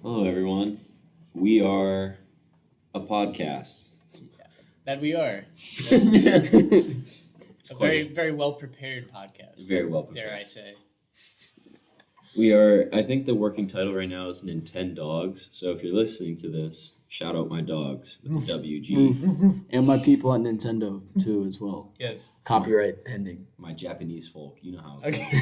Hello, everyone. We are a podcast. That we are. It's a very, very well prepared podcast. Very well prepared. Dare I say. We are, I think the working title right now is Nintendawgs. So if you're listening to this, shout out my dogs with the WG. And my people at Nintendo, too, as well. Yes. Copyright pending. My Japanese folk, you know how it Okay.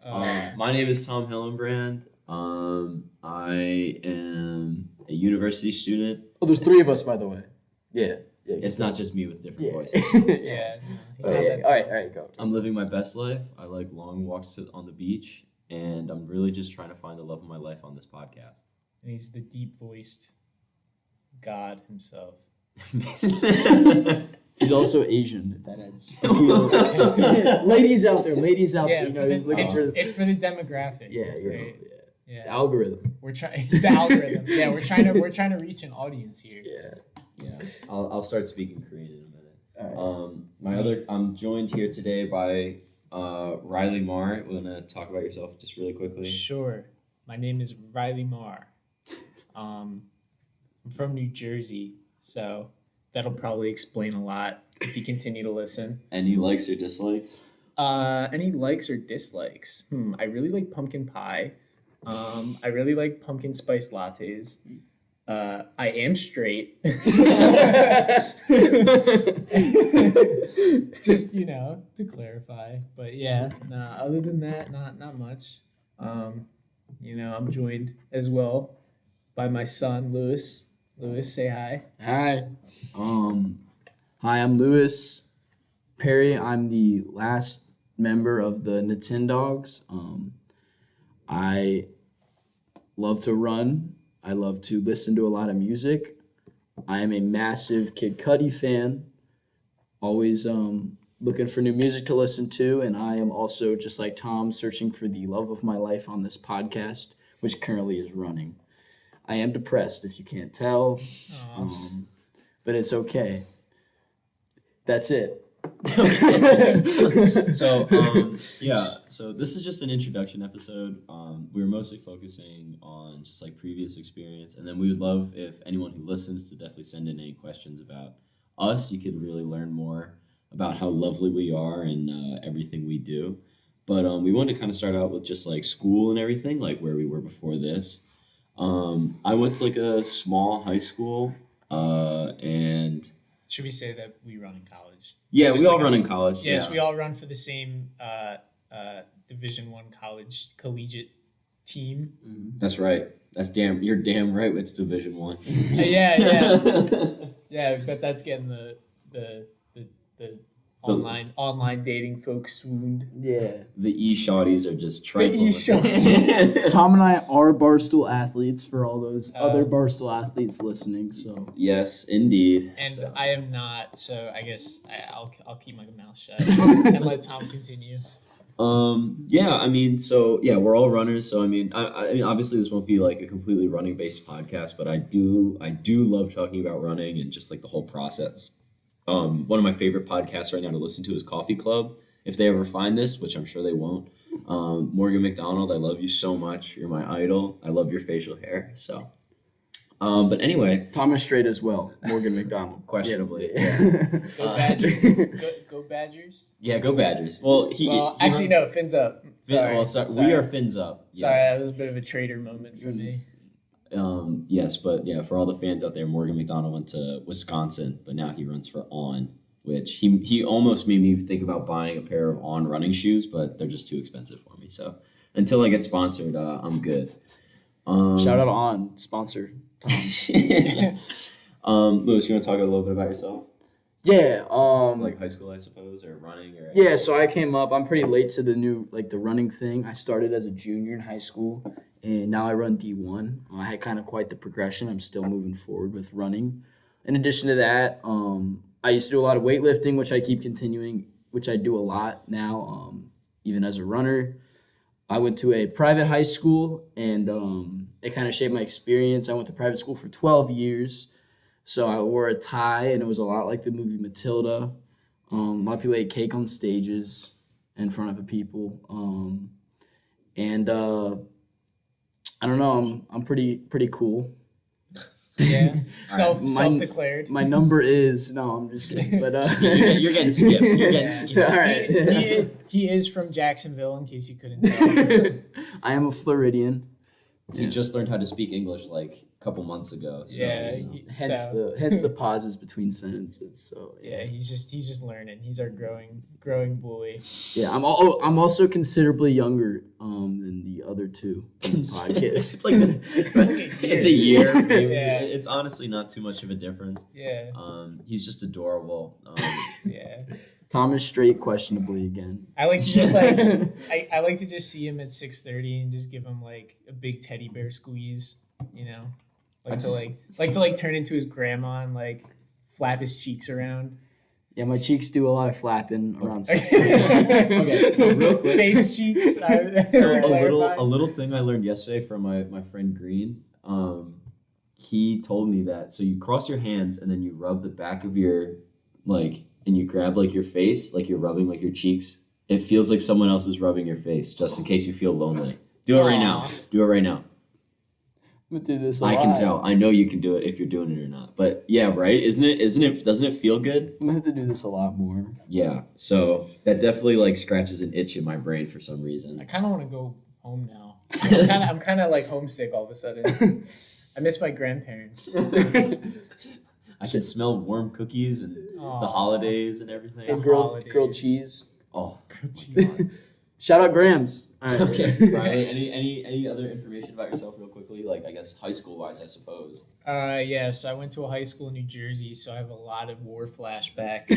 goes. My name is Tom Hillenbrand. I am a university student. Oh, there's three of us, by the way. Yeah. It's not just me with different voices. Yeah. All right, go. I'm living my best life. I like long walks on the beach, and I'm really just trying to find the love of my life on this podcast. And he's the deep voiced God himself. He's also Asian, if that adds. Ladies out there, Yeah, you know, it's for the demographic. Yeah, right? The algorithm. We're trying the algorithm. Yeah, we're trying to reach an audience here. Yeah. I'll start speaking Korean in a minute. All right. I'm joined here today by rilerrr. Want to talk about yourself just really quickly? Sure. My name is rilerrr. I'm from New Jersey, so that'll probably explain a lot if you continue to listen. Any likes or dislikes? Any likes or dislikes? I really like pumpkin pie. I really like pumpkin spice lattes. I am straight. Just, to clarify. But yeah, other than that, not much. I'm joined as well by my son, Lewis. Lewis, say hi. Hi. Hi, I'm Lewis Perry. I'm the last member of the Nintendawgs. I love to run. I love to listen to a lot of music. I am a massive Kid Cudi fan. Always looking for new music to listen to, and I am also, just like Tom, searching for the love of my life on this podcast, which currently is running. I am depressed, if you can't tell, but it's okay. That's it. So this is just an introduction episode. We were mostly focusing on just like previous experience, and then we would love if anyone who listens to definitely send in any questions about us. You could really learn more about how lovely we are and everything we do. But we wanted to kind of start out with just like school and everything, like where we were before this. I went to like a small high school, and Should we say that we run in college? yeah, we all run in college. Yes, yeah. we all run for the same Division I college collegiate team. That's right. You're damn right. It's Division I. Yeah, but that's getting the online dating folks swooned. Yeah. The e-shotties are just trifling. Tom and I are Barstool athletes for all those other Barstool athletes listening. So Yes, indeed. And I am not, so I guess I'll keep my mouth shut and let Tom continue. We're all runners. So I mean, obviously this won't be like a completely running based podcast, but I do love talking about running and just like the whole process. One of my favorite podcasts right now to listen to is Coffee Club. If they ever find this, which I'm sure they won't. Morgan McDonald, I love you so much. You're my idol. I love your facial hair. So, but anyway, Thomas straight as well. Morgan McDonald, questionably. Yeah. Go Badgers. Go Badgers. Yeah, go Badgers. Well, no, fins up. Sorry. We are fins up. Yeah. Sorry, that was a bit of a traitor moment for me. Yes, but yeah, for all the fans out there, Morgan McDonald went to Wisconsin, but now he runs for On, which he almost made me think about buying a pair of On running shoes, but they're just too expensive for me. So until I get sponsored, I'm good. Shout out On sponsor Tom. Lewis, you want to talk a little bit about yourself? Yeah. Like high school, I suppose, or running, or yeah. So I came up. I'm pretty late to the running thing. I started as a junior in high school. And now I run D1. I had kind of quite the progression. I'm still moving forward with running. In addition to that, I used to do a lot of weightlifting, which I keep continuing, which I do a lot now, even as a runner. I went to a private high school, and it kind of shaped my experience. I went to private school for 12 years. So I wore a tie, and it was a lot like the movie Matilda. A lot of people ate cake on stages in front of the people. I don't know. I'm pretty cool. Yeah, Mine- self-declared. My number is no. I'm just kidding. But You're getting skipped. You're getting Yeah. skipped. All right. He is from Jacksonville, in case you couldn't tell. I am a Floridian. You just learned how to speak English like a couple months ago. So, Yeah, you know. Hence the pauses between sentences. So Yeah, he's just learning. He's our growing boy. yeah. I'm also considerably younger than the other two in the podcast. It's like it's a year. Maybe. Yeah. It's honestly not too much of a difference. Yeah, He's just adorable. yeah. Thomas Straight questionably again. I like to just like I like to just see him at 6:30 and just give him like a big teddy bear squeeze. You know, like to turn into his grandma and like flap his cheeks around. Yeah, my cheeks do a lot of flapping around 6:30. Okay, so real quick. Face cheeks. So To clarify. a little thing I learned yesterday from my friend Green. He told me that so you cross your hands and then you rub the back of your and you grab like your face, like you're rubbing like your cheeks. It feels like someone else is rubbing your face, just in case you feel lonely. Do it right now. Aw. Do it right now. I'm gonna do this. A I can lot. tell. I know you can do it if you're doing it or not. But yeah, right? Isn't it? Doesn't it feel good? I'm gonna have to do this a lot more. Yeah. So that definitely like scratches an itch in my brain for some reason. I kind of want to go home now. I'm kind of like homesick all of a sudden. I miss my grandparents. I can smell warm cookies and the holidays and everything. And The grilled holidays. cheese. Oh. Shout out Grams. All right. Okay. Right. Any other information about yourself real quickly? Like I guess high school wise, I suppose. Yeah, so I went to a high school in New Jersey, so I have a lot of war flashback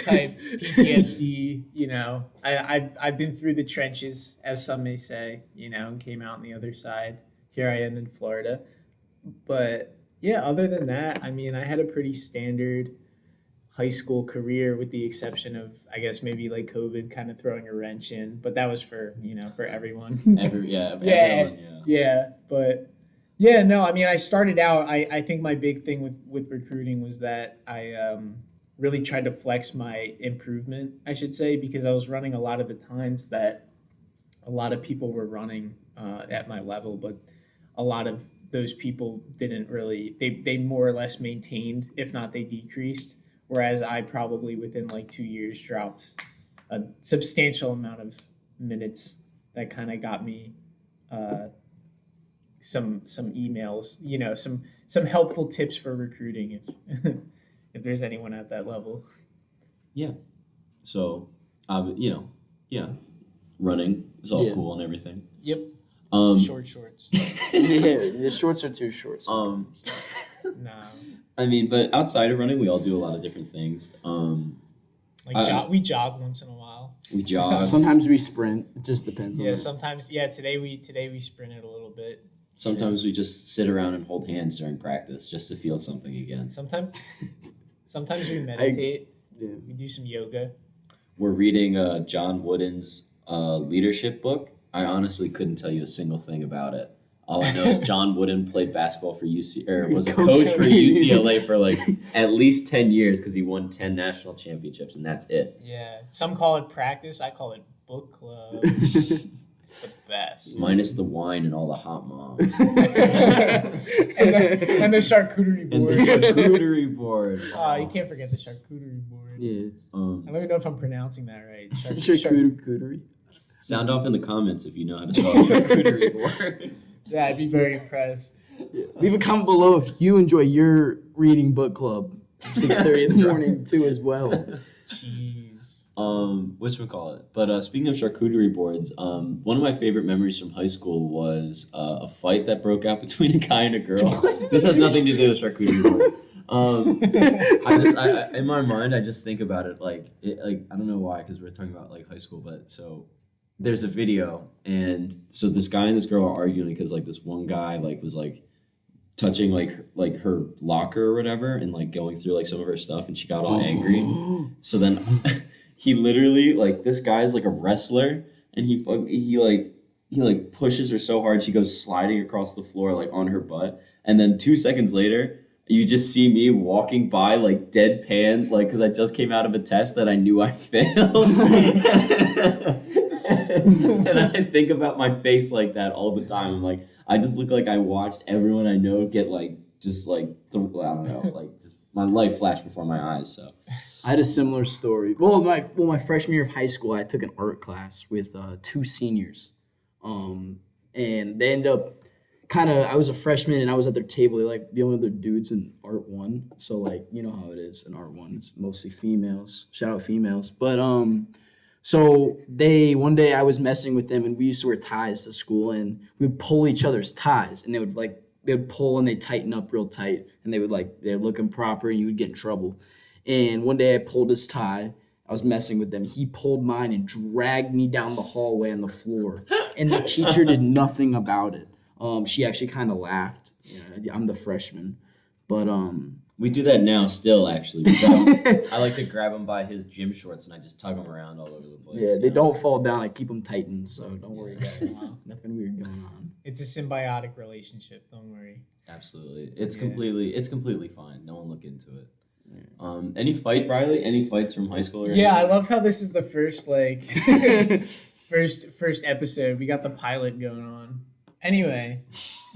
type PTSD. You know, I've been through the trenches, as some may say. You know, and came out on the other side. Here I am in Florida, but yeah, other than that, I mean, I had a pretty standard high school career with the exception of, I guess, maybe like COVID kind of throwing a wrench in, but that was for everyone. Everyone, yeah. Yeah, but yeah, no, I mean, I started out, I think my big thing with recruiting was that I really tried to flex my improvement, I should say, because I was running a lot of the times that a lot of people were running at my level, but a lot of those people didn't really, they more or less maintained, if not they decreased, whereas I probably within like 2 years dropped a substantial amount of minutes that kind of got me some emails, you know, some helpful tips for recruiting if if there's anyone at that level. So, yeah, running is all Yeah. cool and everything. Yep. Short. Shorts. Yeah, the shorts are too short. Um, Nah. I mean, but outside of running, we all do a lot of different things. We jog once in a while. We jog. Sometimes we sprint. It just depends on Yeah, the- sometimes. Yeah, today we sprinted a little bit. Sometimes we just sit around and hold hands during practice just to feel something again. Sometimes we meditate. Yeah. We do some yoga. We're reading John Wooden's leadership book. I honestly couldn't tell you a single thing about it. All I know is John Wooden played basketball for was a coach for UCLA for like at least 10 years because he won 10 national championships, and that's it. Yeah, some call it practice. I call it book club. The best. Minus the wine and all the hot moms. and the charcuterie And board. the charcuterie board. Oh, you can't forget the charcuterie board. Yeah. I don't even know if I'm pronouncing that right. Charcuterie. Sound off in the comments if you know how to spell charcuterie board. Yeah, I'd be very impressed. Yeah. Leave a comment below if you enjoy your reading book club at 6:30 in the morning too as well. Jeez. Whatchamacallit. But speaking of charcuterie boards, one of my favorite memories from high school was a fight that broke out between a guy and a girl. This has nothing to do with charcuterie board. I in my mind, I just think about it like I don't know why, because we're talking about like high school, but so there's a video, and so this guy and this girl are arguing because like this one guy like was like touching like her locker or whatever, and like going through like some of her stuff, and she got all angry. So then he literally like this guy's like a wrestler, and he pushes her so hard she goes sliding across the floor like on her butt, and then 2 seconds later you just see me walking by like deadpan, like because I just came out of a test that I knew I failed. and I think about my face like that all the time. I'm like, I just look like I watched everyone I know get like just like I don't know, like just my life flashed before my eyes. So I had a similar story. My freshman year of high school, I took an art class with 2 seniors, and they ended up I was a freshman and I was at their table. They're like the only other dudes in Art 1. So like, you know how it is in Art 1. It's mostly females. Shout out females. But so one day I was messing with them and we used to wear ties to school and we would pull each other's ties and they would pull and they tighten up real tight and they're looking proper and you would get in trouble. And one day I pulled his tie. I was messing with them. He pulled mine and dragged me down the hallway on the floor. And the teacher did nothing about it. She actually kind of laughed. I'm the freshman, but we do that now still. Actually, I like to grab him by his gym shorts and I just tug him around all over the place. Yeah, they don't fall down. I keep them tightened, so don't worry, guys. Nothing weird going on. It's a symbiotic relationship. Don't worry. Absolutely, it's completely fine. No one look into it. Any fight, Riley? Any fights from high school? Or anything? I love how this is the first first episode. We got the pilot going on. Anyway,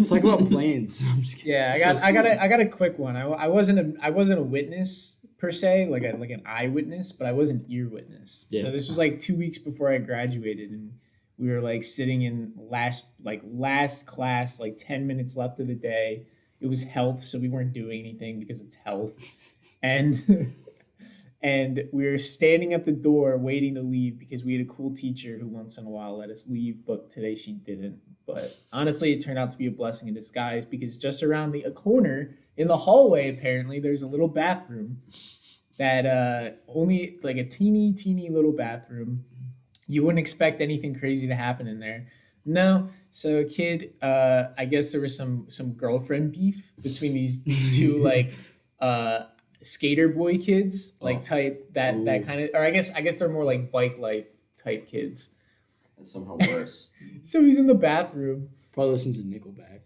it's like about planes. I'm just kidding. Yeah, I got a quick one. I wasn't a witness per se, like an eyewitness, but I was an ear witness. Yeah. So this was like 2 weeks before I graduated, and we were like sitting in last class, like 10 minutes left of the day. It was health, so we weren't doing anything because it's health, and and we were standing at the door waiting to leave because we had a cool teacher who once in a while let us leave, but today she didn't. But honestly, it turned out to be a blessing in disguise because just around the corner in the hallway, apparently, there's a little bathroom that only like a teeny little bathroom. You wouldn't expect anything crazy to happen in there. No. So a kid, I guess there was some girlfriend beef between these two like skater boy kids, like type that kind of, or I guess they're more like bike life type kids. That's somehow worse. So he's in the bathroom. Probably listens to Nickelback.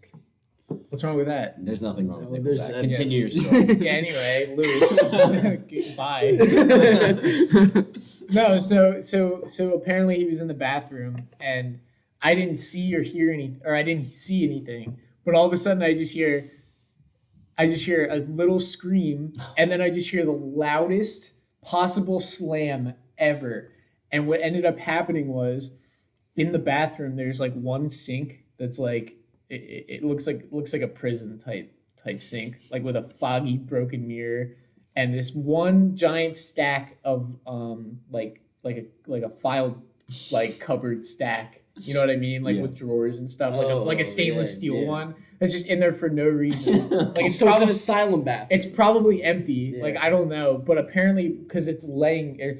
What's wrong with that? There's nothing wrong with there's Nickelback. Continue your story. Anyway, Louis, bye. No, so apparently he was in the bathroom and I didn't see or hear I didn't see anything. But all of a sudden I just hear a little scream and then I just hear the loudest possible slam ever. And what ended up happening was in the bathroom there's like one sink that's like it looks like a prison type sink, like with a foggy broken mirror and this one giant stack of like a file like cupboard stack. You know what I mean? Like with drawers and stuff, like a stainless steel one that's just in there for no reason. Like it's so it's an asylum bathroom. It's probably empty. Yeah. Like I don't know, but apparently because it's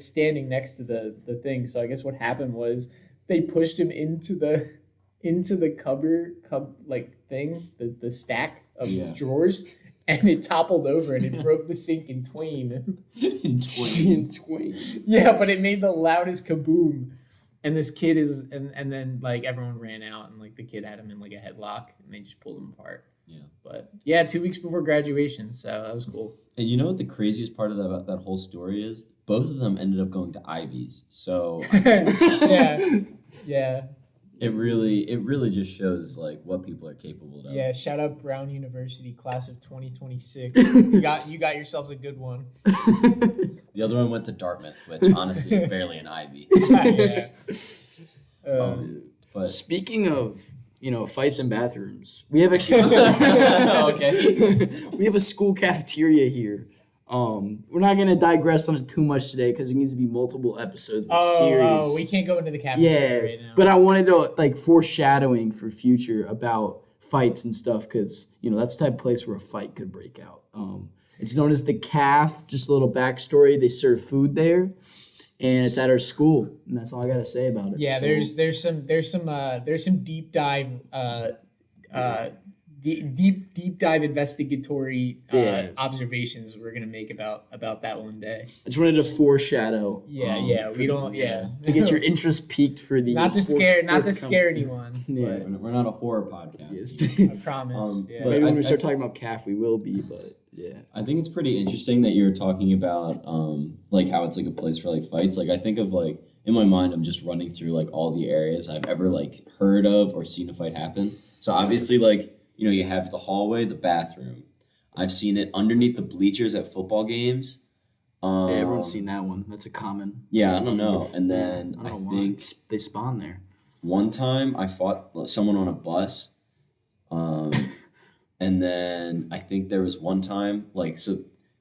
standing next to the thing. So I guess what happened was they pushed him into the cupboard thing, the stack of drawers, and it toppled over and it broke the sink in twain. in twain. Yeah, but it made the loudest kaboom. And this kid and then like everyone ran out and like the kid had him in like a headlock and they just pulled him apart. Yeah. But yeah, 2 weeks before graduation, so that was cool. And you know what the craziest part of that whole story is? Both of them ended up going to Ivies. So yeah. It really just shows like what people are capable of. Yeah, shout out Brown University, class of 2026. You got yourselves a good one. The other one went to Dartmouth, which honestly is barely an Ivy. But speaking of fights in bathrooms, we have actually we have a school cafeteria here. We're not gonna digress on it too much today because it needs to be multiple episodes of the series. Oh, we can't go into the cafeteria right now. But I wanted to like foreshadowing for future about fights and stuff because that's the type of place where a fight could break out. It's known as the CAF. Just a little backstory: they serve food there, and it's at our school, and that's all I gotta say about it. Yeah, so, there's some deep dive deep dive investigatory observations we're gonna make about that one day. I just wanted to foreshadow. We don't to get your interest peaked for the not to scare anyone. Yeah, we're not a horror podcast. Yes. I promise. Maybe when we start talking about CAF, we will be, but. Yeah, I think it's pretty interesting that you're talking about like how it's like a place for like fights. Like I think of like in my mind, I'm just running through like all the areas I've ever like heard of or seen a fight happen. So obviously, like, you know, you have the hallway, the bathroom. I've seen it underneath the bleachers at football games. Yeah, everyone's seen that one. That's a common. Yeah, I don't know. And then I think they spawn there. one time I fought someone on a bus. And then I think there was one time, like, so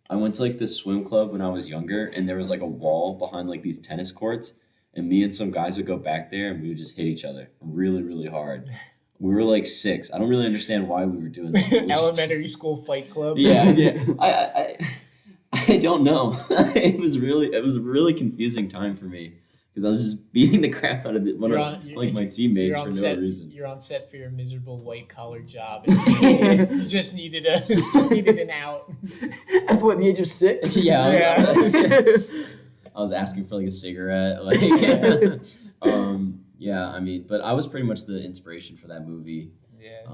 I went to like this swim club when I was younger, and there was like a wall behind like these tennis courts, and me and some guys would go back there and we would just hit each other really, really hard. We were like 6. I don't really understand why we were doing that. Elementary school fight club. Yeah. I don't know. It was a really confusing time for me because I was just beating the crap out of my teammates for no reason. You're on set for your miserable white collar job, and you just needed an out. At what, the age of 6? Yeah. I was asking for like a cigarette. Like, yeah. I mean, but I was pretty much the inspiration for that movie. Yeah.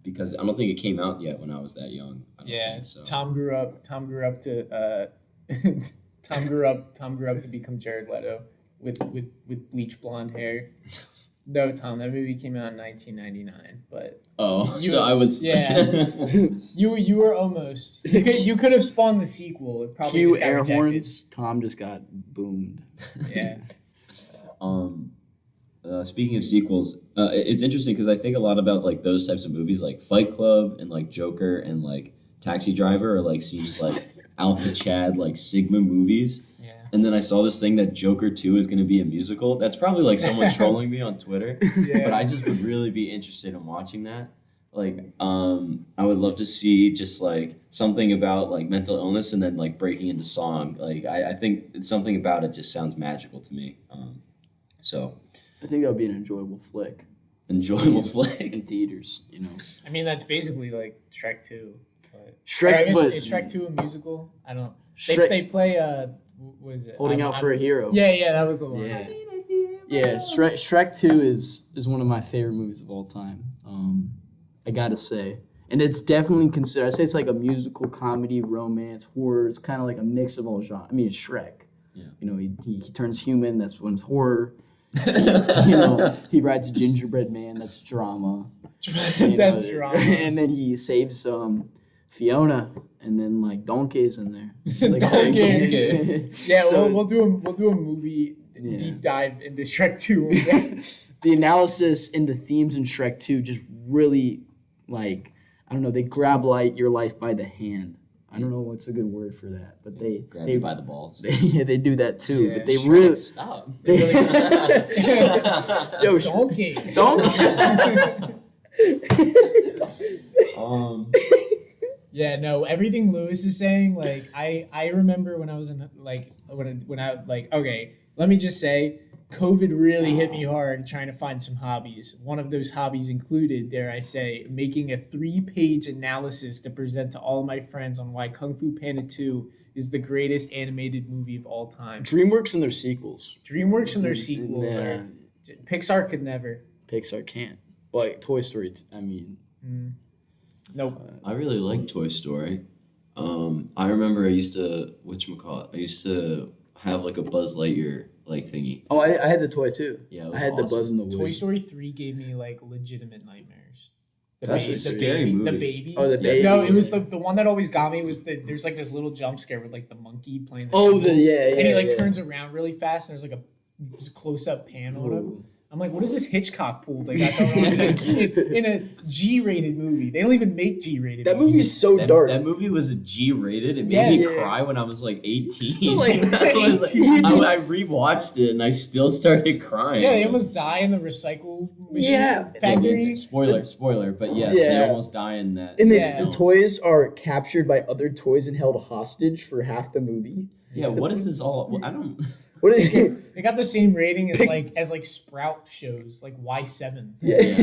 Because I don't think it came out yet when I was that young. So. Tom grew up to become Jared Leto with bleach blonde hair. No, Tom, that movie came out in 1999, but so I was you were almost you could have spawned the sequel. It probably Cue just got air rejected. horns. Tom just got boomed. Yeah. Speaking of sequels, it's interesting because I think a lot about like those types of movies, like Fight Club and like Joker and like Taxi Driver, are like seen as like Alpha Chad, like Sigma movies. Yeah. And then I saw this thing that Joker 2 is going to be a musical. That's probably like someone trolling me on Twitter, but I just would really be interested in watching that. Like, I would love to see just like something about like mental illness and then like breaking into song. Like, I think it's something about it just sounds magical to me. So. I think that would be an enjoyable flick. Flick in theaters, you know. I mean, that's basically like Shrek 2. Shrek, but is Shrek 2 a musical? I don't. They Shrek, play what is it? Holding Out for a Hero. Yeah, that was the one. Yeah. Shrek 2 is one of my favorite movies of all time. I gotta say, and it's definitely considered. I say it's like a musical, comedy, romance, horror. It's kind of like a mix of all genres. I mean, it's Shrek. Yeah. You know, he turns human. That's when it's horror. He rides a gingerbread man. That's drama. That's drama. And then he saves Fiona, and then like Donkey's in there. Like, Donkey. Yeah, so, we'll do a movie deep dive into Shrek 2. The analysis and the themes in Shrek 2 just really, like, I don't know, they grab your life by the hand. I don't know what's a good word for that, but they grab you by the balls. They do that too. Yeah, but they Shrek, really stop. Yo, Donkey. Yeah, no, everything Lewis is saying, like, I remember when I was in, like, when I like, okay, let me just say, COVID really hit me hard trying to find some hobbies. One of those hobbies included, dare I say, making a 3-page analysis to present to all my friends on why Kung Fu Panda 2 is the greatest animated movie of all time. DreamWorks and their sequels. Are Pixar could never. Pixar can't. Like Toy Story, Nope. I really like Toy Story. I remember I used to have like a Buzz Lightyear like thingy. Oh, I had the toy too. Yeah, it was I had awesome. the Buzz in the Woody. Toy Story 3 gave me like legitimate nightmares. That's a scary movie. The baby. Oh, the baby. No, it was the one that always got me was there's like this little jump scare with like the monkey playing the Oh, cymbals, yeah, and he like turns around really fast and there's like a close up pan on him. I'm like, what is this Hitchcock pool they got going on in a G-rated movie? They don't even make G-rated That movies. movie is so dark. That movie was a G-rated. It made me cry when I was like 18. I rewatched it and I still started crying. Yeah, they almost die in the recycle machine factory. Spoiler, but yes, they almost die in that. And the toys are captured by other toys and held hostage for half the movie. Yeah, what is this all? Well, I don't. What is They got the same rating as like Sprout shows, like Y7. Yeah.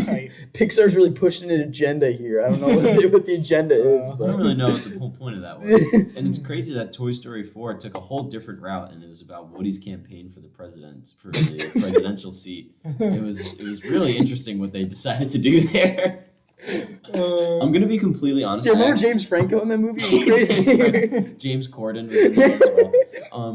Pixar's really pushing an agenda here. I don't know what the agenda is, but I don't really know what the whole point of that was. And it's crazy that Toy Story 4 took a whole different route, and it was about Woody's campaign for the presidential seat. It was really interesting what they decided to do there. I'm gonna be completely honest. Yeah, remember James Franco in that movie? It was crazy. James Corden was in there as well.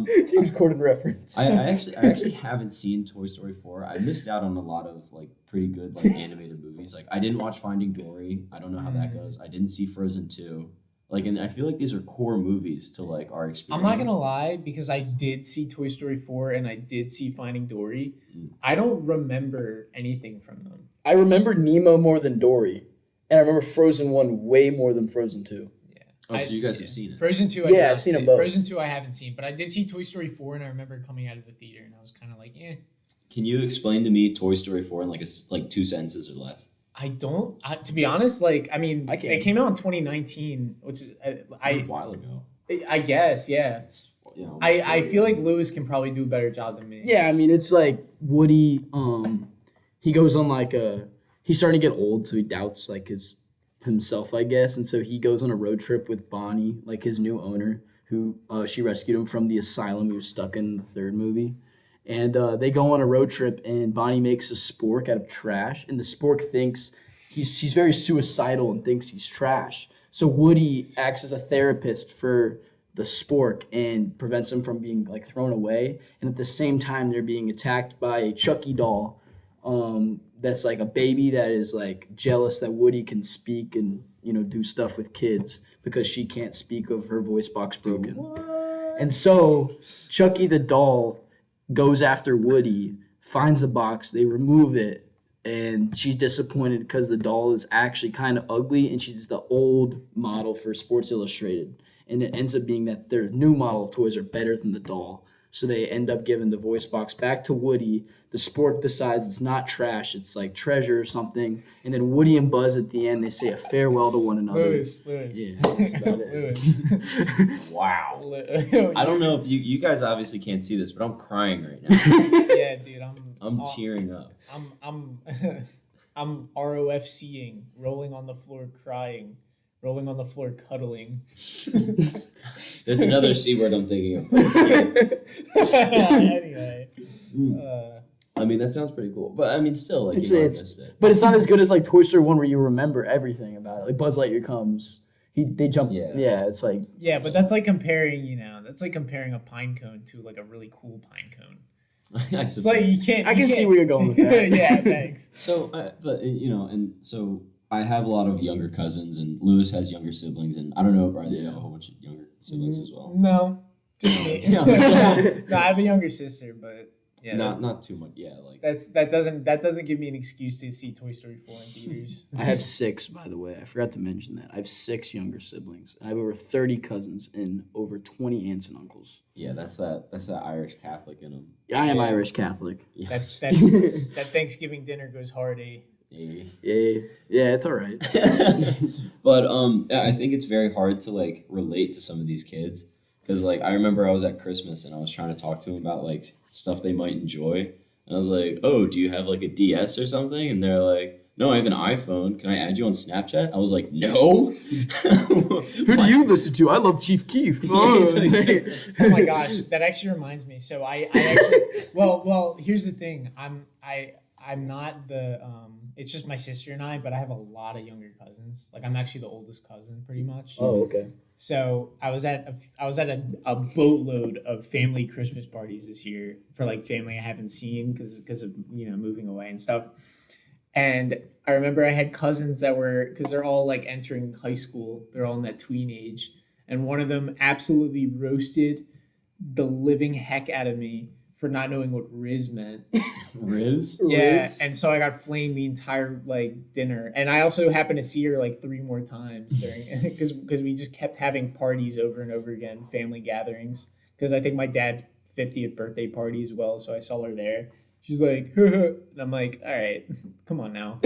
James Corden reference. I actually haven't seen Toy Story 4. I missed out on a lot of like pretty good like animated movies. Like I didn't watch Finding Dory. I don't know how that goes. I didn't see Frozen 2. Like, and I feel like these are core movies to like our experience. I'm not gonna lie, because I did see Toy Story 4 and I did see Finding Dory. I don't remember anything from them. I remember Nemo more than Dory, and I remember Frozen 1 way more than Frozen 2. Oh, so you guys have seen it? Frozen 2, I've seen them both. Frozen 2 I haven't seen, but I did see Toy Story 4, and I remember coming out of the theater, and I was kind of like, eh. Can you explain to me Toy Story 4 in like 2 sentences or less? I don't. To be honest, like, I mean, it came out in 2019, which is A while ago. I guess, yeah. It's, you know, I feel like Lewis can probably do a better job than me. Yeah, I mean, it's like Woody, he goes on like he's starting to get old, so he doubts like himself, I guess, and so he goes on a road trip with Bonnie, like his new owner, who she rescued him from the asylum he was stuck in the third movie. And they go on a road trip, and Bonnie makes a spork out of trash, and the spork thinks she's very suicidal and thinks he's trash. So Woody acts as a therapist for the spork and prevents him from being like thrown away. And at the same time, they're being attacked by a Chucky doll that's like a baby that is like jealous that Woody can speak and do stuff with kids because she can't speak of her voice box broken. And so Chucky the doll goes after Woody, finds the box, they remove it, and she's disappointed because the doll is actually kind of ugly, and she's the old model for Sports Illustrated. And it ends up being that their new model of toys are better than the doll. So they end up giving the voice box back to Woody. The spork decides it's not trash, it's like treasure or something. And then Woody and Buzz at the end, they say a farewell to one another. Lewis. Yeah, that's about it. Lewis. Wow. I don't know if you guys obviously can't see this, but I'm crying right now. Yeah, dude, I'm tearing up. I'm ROFCing, rolling on the floor crying, rolling on the floor cuddling. There's another C word I'm thinking of. Anyway. I mean, that sounds pretty cool. But I mean, still, like, missed it. But it's not as good as like Toy Story 1 where you remember everything about it. Like Buzz Lightyear comes, they jump. Yeah, it's like. Yeah, but that's like comparing, a pine cone to like a really cool pine cone. It's like you can't. I can see where you're going with that. Yeah, thanks. So, and so I have a lot of younger cousins, and Lewis has younger siblings, and I don't know, Riley, you have a whole bunch of younger siblings as well. No, just me. No, I have a younger sister, but yeah, not too much. Yeah, like that doesn't give me an excuse to see Toy Story 4 in theaters. I have 6, by the way. I forgot to mention that. I have 6 younger siblings. I have over 30 cousins and over 20 aunts and uncles. Yeah, that's that Irish Catholic in them. Yeah, I am Irish Catholic. Yeah. That Thanksgiving dinner goes hard, eh? Yeah, it's all right. But I think it's very hard to like relate to some of these kids because like I remember I was at Christmas and I was trying to talk to them about like stuff they might enjoy, and I was like, "Oh, do you have like a DS or something?" And they're like, "No, I have an iPhone. Can I add you on Snapchat?" I was like, "No." Who do you listen to? I love Chief Keef. Oh my gosh, that actually reminds me. So I actually well, here's the thing. I'm not the it's just my sister and I, but I have a lot of younger cousins. Like I'm actually the oldest cousin pretty much. Oh, okay. So I was at a boatload of family Christmas parties this year for like family I haven't seen because of moving away and stuff. And I remember I had cousins that were, because they're all like entering high school, they're all in that tween age, and one of them absolutely roasted the living heck out of me for not knowing what Riz meant. Riz? Yeah, Riz? and so I got flamed the entire like dinner, and I also happened to see her like 3 more times during because we just kept having parties over and over again, family gatherings. Because I think my dad's 50th birthday party as well, so I saw her there. She's like, and I'm like, all right, come on now.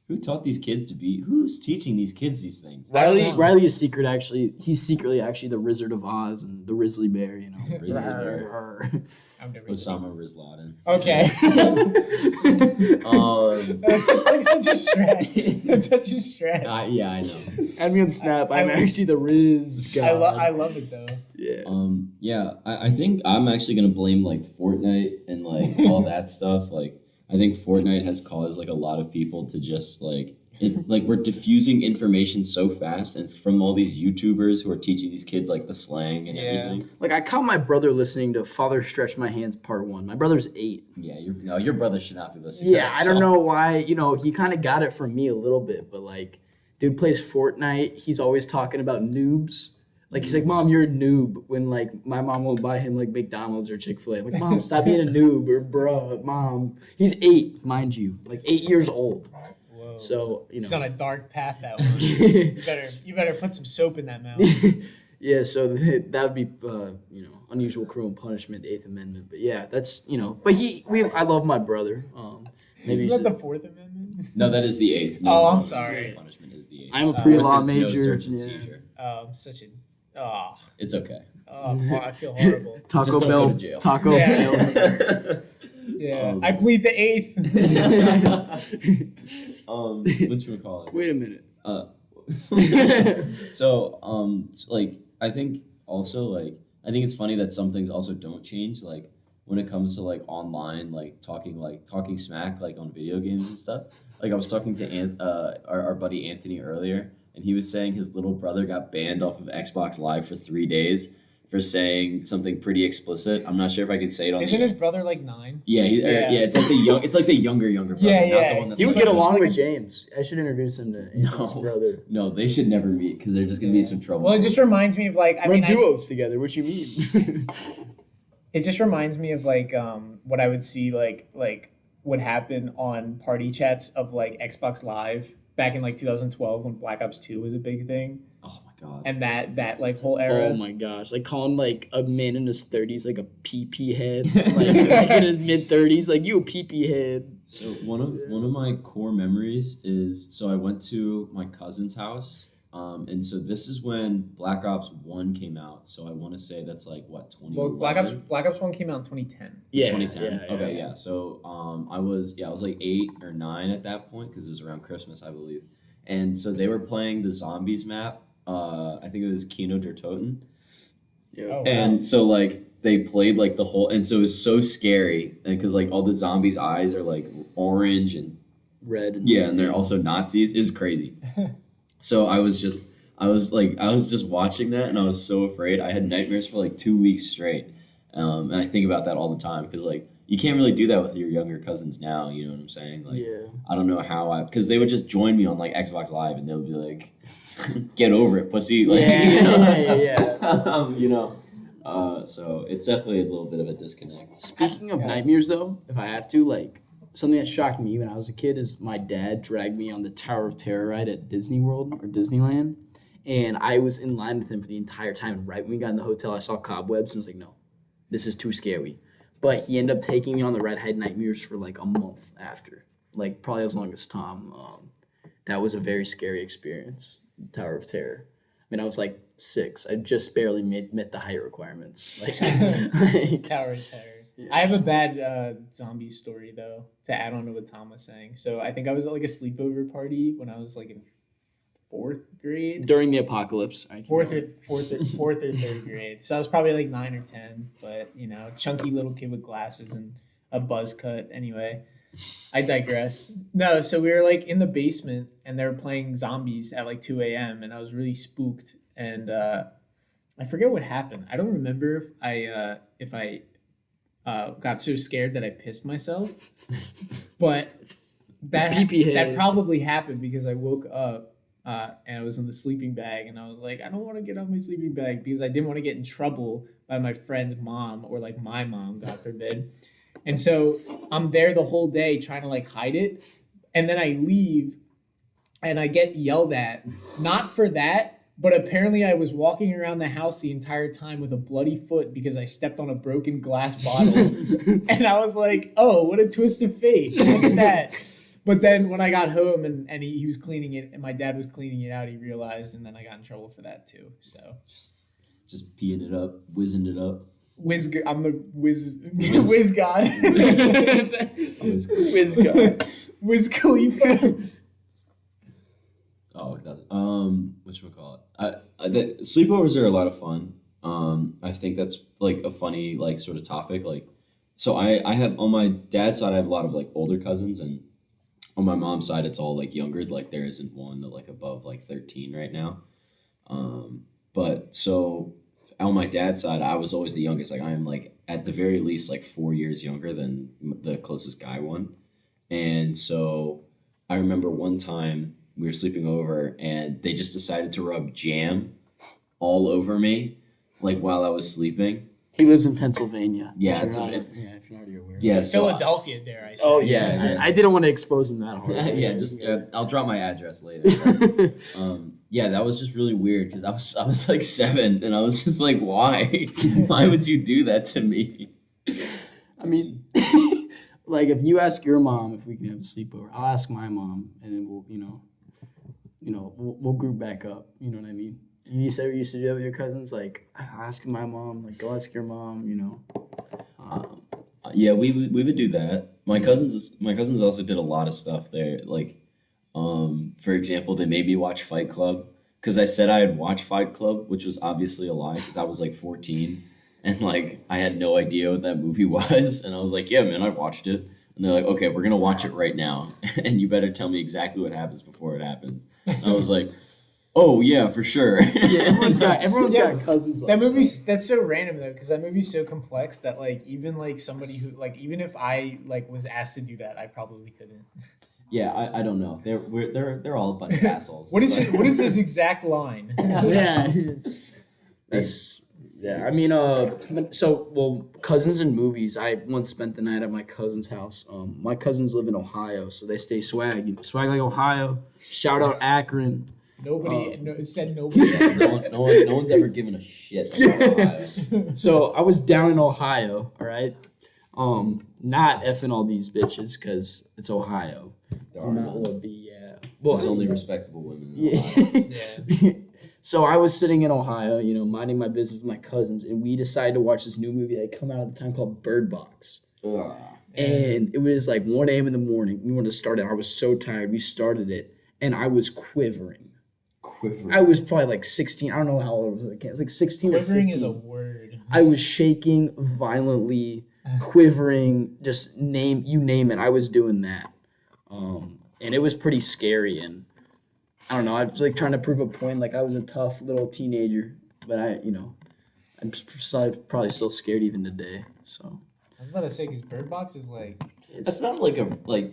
Who taught these kids to be? Who's teaching these kids these things? Riley is secret. Actually, he's secretly actually the Wizard of Oz and the Grizzly Bear. Grizzly Bear. Osama Rizladin. Okay. That's like such a stretch. That's such a stretch. Yeah, I know. Add me on Snap. I'm actually the Riz guy. I love it though. Yeah. I think I'm actually gonna blame like Fortnite and like all that stuff. Like, I I think Fortnite has caused like a lot of people to just like we're diffusing information so fast, and it's from all these YouTubers who are teaching these kids like the slang and everything. Like I caught my brother listening to "Father Stretch My Hands" Part 1. My brother's 8. Yeah, your brother should not be listening. to Yeah, that I don't song. know why. He kind of got it from me a little bit, but like, dude plays Fortnite. He's always talking about noobs. Like he's like, "Mom, you're a noob." When like my mom won't buy him like McDonald's or Chick-fil-A. I'm like, "Mom, stop being a noob," or "Bro, Mom." He's 8, mind you, like 8 years old. Whoa. So He's on a dark path, that one. You better put some soap in that mouth. Yeah, so that would be unusual, cruel, and punishment, the 8th Amendment. But yeah, that's But I love my brother. Maybe Isn't that the 4th Amendment? No, that is the 8th. No, Oh, I'm no, sorry. Punishment is the 8th. I'm a pre-law With major. No search and yeah. seizure. Such a. Oh, It's okay. I feel horrible. Taco Just don't Bell. go to jail. Taco Yeah. Bell. Yeah, I plead the 8th. Whatchamacallit? Wait a minute. Like I think also like I think it's funny that some things also don't change, like when it comes to like online talking smack like on video games and stuff. Like I was talking to our buddy Anthony earlier, and he was saying his little brother got banned off of Xbox Live for 3 days for saying something pretty explicit. I'm not sure if I can say it on. Isn't his brother like 9? Yeah, it's like the younger brother, Yeah, not yeah. the one that's He would like, get along like with a- James. I should introduce him to Anthony's No. brother. No, they should never meet because they're just gonna be in some trouble. Well, it just reminds me of like Run duos together. What you mean? it just reminds me of like what I would see like would happen on party chats of like Xbox Live back in like 2012 when Black Ops 2 was a big thing, Oh my god. and that like whole era. Oh my gosh! Like calling like a man in his 30s like a PP head, like in his mid 30s, like you a PP head. So one of my core memories is I went to my cousin's house, and so this is when Black Ops 1 came out. So I want to say that's like what 20. Well, Black Ops 1 came out in 2010. Yeah, 2010. Okay, yeah. So I was like 8 or 9 at that point because it was around Christmas, I believe. And so they were playing the zombies map. I think it was Kino der Toten. Yeah. Oh, wow. And so like they played like the whole, and so it was so scary, and because like all the zombies' eyes are like orange and Red. and they're also Nazis. It was crazy. So I was just watching that, and I was so afraid. I had nightmares for like 2 weeks straight, and I think about that all the time because like you can't really do that with your younger cousins now. You know what I'm saying? Like I don't know how because they would just join me on like Xbox Live, and they would be like, "Get over it, pussy!" Like so it's definitely a little bit of a disconnect. Speaking of Yes. nightmares, though, if I have to, like, something that shocked me when I was a kid is my dad dragged me on the Tower of Terror ride at Disney World or Disneyland. And I was in line with him for the entire time. And right when we got in the hotel, I saw cobwebs and I was like, no, this is too scary. But he ended up taking me on the ride. I had nightmares for like a month after, like probably as long as Tom. That was a very scary experience, Tower of Terror. I mean, I was like 6. I just barely met the height requirements. Like Tower of Terror. I have a bad zombie story though to add on to what Tom was saying. So I think I was at like a sleepover party when I was like in 4th grade. during the apocalypse. Fourth or third grade. So I was probably like 9 or 10, but chunky little kid with glasses and a buzz cut. Anyway, I digress. No, so we were like in the basement and they were playing zombies at like 2 a.m. and I was really spooked and I forget what happened. I don't remember if I got so scared that I pissed myself, but that probably happened because I woke up. And I was in the sleeping bag, and I was like, I don't want to get out my sleeping bag because I didn't want to get in trouble by my friend's mom or like my mom, God forbid. And so I'm there the whole day trying to like hide it, and then I leave, and I get yelled at, not for that, but apparently I was walking around the house the entire time with a bloody foot because I stepped on a broken glass bottle, and I was like, oh, what a twist of fate! Look at that. But then when I got home and he was cleaning it and my dad was cleaning it out, he realized, and then I got in trouble for that too. So Just peeing it up, whizzing it up. I'm the whiz god. Whiz God. Wiz Khalifa. Oh, it doesn't. Whatchamacallit? The sleepovers are a lot of fun. I think that's like a funny like sort of topic. Like So I have on my dad's side I have a lot of like older cousins, and on my mom's side it's all like younger. Like there isn't one like above like 13 right now. But so on my dad's side I was always the youngest. Like I am like at the very least like 4 years younger than the closest guy one. And so I remember one time we were sleeping over and they just decided to rub jam all over me like while I was sleeping. He lives in Pennsylvania. Yeah, if you're it's not, a- if you're not already aware. Yeah, so Philadelphia, dare I say? Oh Yeah, yeah, yeah. I didn't want to expose him that hard. yeah, just I'll drop my address later. But, yeah, that was just really weird because I was like 7 and I was just like, why? Why would you do that to me? I mean, like if you ask your mom if we can have a sleepover, I'll ask my mom, and then we'll we'll group back up. You know what I mean? You said you used to do that with your cousins, like ask my mom, like go ask your mom. Yeah, we would do that. My cousins also did a lot of stuff there. Like, for example, they made me watch Fight Club because I said I had watched Fight Club, which was obviously a lie because I was like 14 and like I had no idea what that movie was, and I was like, yeah, man, I watched it. And they're like, okay, we're gonna watch it right now, and you better tell me exactly what happens before it happens. And I was like, oh yeah, for sure. Yeah, everyone's got cousins. Like That movie's that's so random though, because that movie's so complex that like even like somebody who like even if I like was asked to do that, I probably couldn't. Yeah, I don't know. They're all a bunch of assholes. What is But- it? What is his exact line? Yeah, that's yeah. I mean, cousins and movies. I once spent the night at my cousin's house. My cousins live in Ohio, so they stay swag, swag like Ohio. Shout out Akron. Nobody said nobody. No one's ever given a shit about Ohio. So I was down in Ohio, all right. Not effing all these bitches because it's Ohio. There are none. Would be Well, There's only respectable women in Ohio. yeah. So I was sitting in Ohio, minding my business with my cousins, and we decided to watch this new movie that had come out at the time called Bird Box. Ugh. And it was like 1 a.m. in the morning. We wanted to start it. I was so tired. We started it, and I was quivering. I was probably like 16. I don't know how old I was. It was like 16 Quivering or 15. is a word. I was shaking violently, quivering, just you name it. I was doing that. And it was pretty scary. And I don't know. I was like trying to prove a point. Like I was a tough little teenager, but I'm probably still scared even today. So I was about to say because Bird Box is like That's not like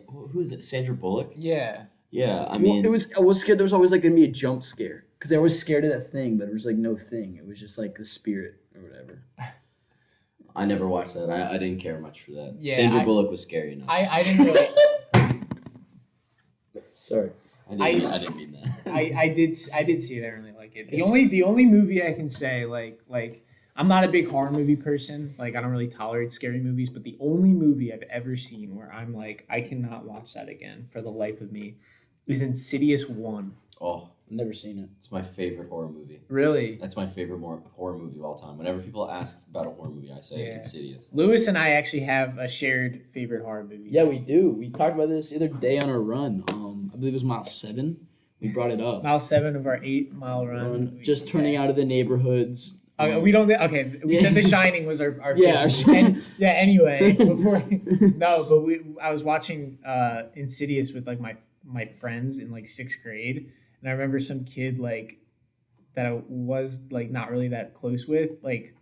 who's it? Sandra Bullock? yeah. Yeah, I mean, I was scared. There was always like gonna be a jump scare because I was scared of that thing, but it was like no thing. It was just like the spirit or whatever. I never watched that. I didn't care much for that. Yeah, Sandra Bullock was scary enough. I didn't really. Sorry. I didn't mean that. I did see it. I didn't really like it. The only movie I can say like I'm not a big horror movie person. Like I don't really tolerate scary movies. But the only movie I've ever seen where I'm like I cannot watch that again for the life of me is Insidious 1. Oh, I've never seen it. it's my favorite horror movie. Really? That's my favorite horror movie of all time. Whenever people ask about a horror movie, I say Yeah. Insidious. Lewis and I actually have a shared favorite horror movie. Yeah, we do. We talked about this the other day on our run. I believe it was mile 7. We brought it up. Mile 7 of our 8-mile run. Just turning out of the neighborhoods. We don't. Okay, we said The Shining was our Yeah, favorite. Anyway, I was watching Insidious with like my friends in like 6th grade, and I remember some kid like that I was like not really that close with like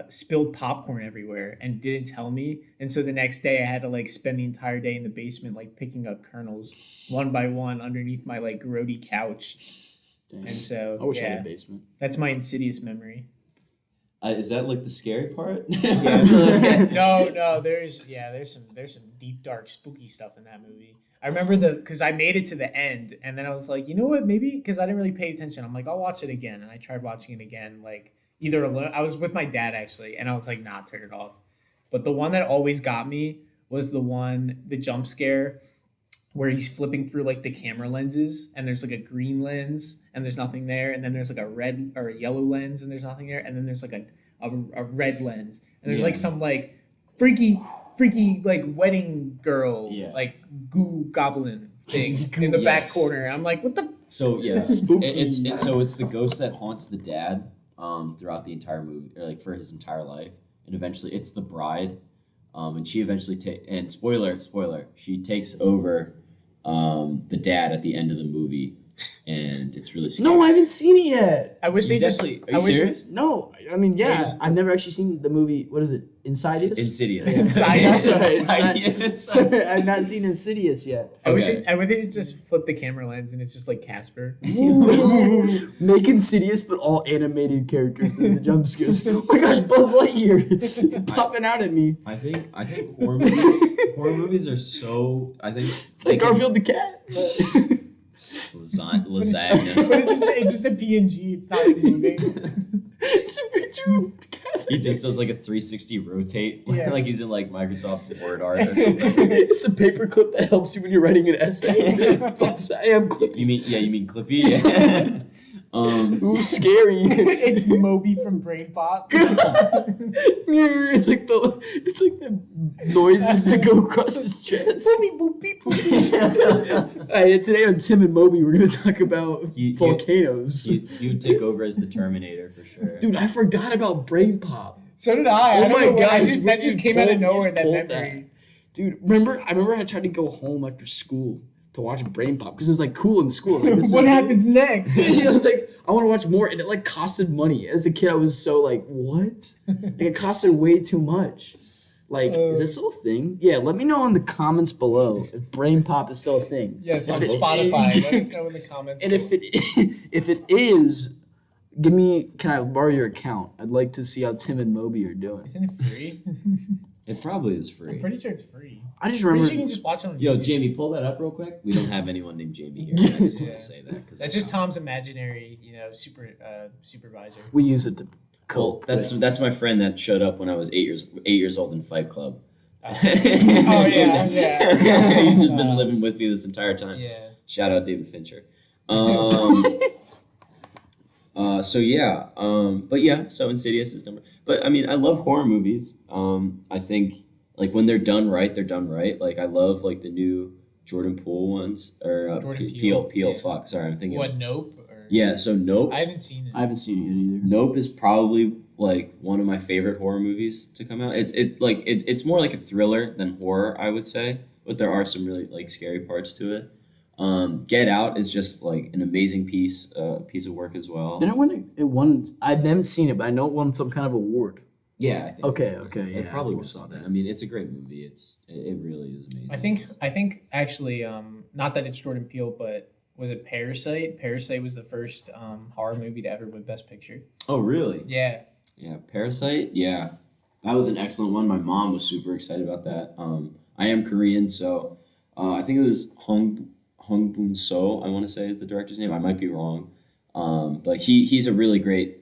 spilled popcorn everywhere and didn't tell me, and so the next day I had to like spend the entire day in the basement like picking up kernels one by one underneath my like grody couch. Dang. And so I wish I yeah, had a basement. that's my Insidious memory. Is that like the scary part? Yeah. No. There's some deep, dark, spooky stuff in that movie. I remember because I made it to the end, and then I was like, you know what? Maybe because I didn't really pay attention. I'm like, I'll watch it again, and I tried watching it again, like either alone. I was with my dad actually, and I was like, nah, turn it off. But the one that always got me was the jump scare where he's flipping through like the camera lenses, and there's like a green lens and there's nothing there, and then there's like a red or a yellow lens and there's nothing there, and then there's like a red lens, and there's like some like freaky like wedding girl like goo goblin thing in the back corner. I'm like, what the? So yeah, Spooky. it's the ghost that haunts the dad throughout the entire movie, or like for his entire life, and eventually it's the bride And she eventually and spoiler, she takes over the dad at the end of the movie, and it's really scary. No, I haven't seen it yet. I wish You they just. definitely- I Are you wish serious? No, I mean, yeah, There's- I've never actually seen the movie. What is it? Insidious? Insidious. Insidious. Insidious. Sorry, I've not seen Insidious yet. I wish. Okay. I wish they just flip the camera lens and it's just like Casper. Make Insidious, but all animated characters in the jump scares. Oh my gosh, Buzz Lightyear popping out at me. I think horror movies are so. I think It's like Garfield the cat. lasagna. But it's just a PNG. It's not like moving. It's a picture of the cat. He just does like a 360 rotate, Yeah. like he's in like Microsoft Word art or something. It's a paper clip that helps you when you're writing an essay. Plus, I am clipping. You mean Clippy? Yeah. Ooh, scary. It's Moby from Brain Pop. It's like the noises that go across his chest. Boopy, boopy, boopy. Alright, today on Tim and Moby, we're gonna talk about volcanoes. You would take over as the Terminator for sure. Dude, I forgot about Brain Pop. So did I. Oh I don't my know what- gosh, that just came out of nowhere. That pulled memory. Dude, I remember I tried to go home after school to watch Brain Pop because it was like cool in school. Like, this What is happens next? I was like, I want to watch more, and it like costed money. As a kid, I was so like, what? Like, it costed way too much. Like, is that still a thing? Yeah, let me know in the comments below if Brain Pop is still a thing. Yes, If on it- Spotify. Let us know in the comments. And if it is, can I borrow your account? I'd like to see how Tim and Moby are doing. Isn't it free? It probably is I'm free. pretty sure it's free. I just Pretty remember. sure you can just watch it on Yo, YouTube. Jamie, pull that up real quick. We don't have anyone named Jamie here. I just want Yeah. to say that because That's just Tom's imaginary, supervisor. We use it to. Cool. That's my friend that showed up when I was 8 years old in Fight Club. Oh yeah. He's just been living with me this entire time. Yeah. Shout out David Fincher. So Insidious is number. But I mean, I love horror movies. I think like when they're done right, they're done right. Like I love like the new Jordan Peele ones or Jordan Peele. Yeah. Fuck, sorry, I'm thinking. What, Nope? Or... Yeah, so Nope. I haven't seen it. I haven't seen it yet either. Nope is probably like one of my favorite horror movies to come out. It's more like a thriller than horror, I would say, but there are some really like scary parts to it. Get Out is just like an amazing piece of work as well. Didn't it win? It won. I haven't seen it, but I know it won some kind of award. Yeah, I think. Okay, yeah. It probably I was saw something. I mean, it's a great movie. It really is amazing. I think actually, not that it's Jordan Peele, but was it Parasite? Parasite was the first horror movie to ever win Best Picture. Oh, really? Yeah. Yeah, Parasite. Yeah, that was an excellent one. My mom was super excited about that. I am Korean, so I think it was Hong Bun-so, I want to say is the director's name. I might be wrong. But he's a really great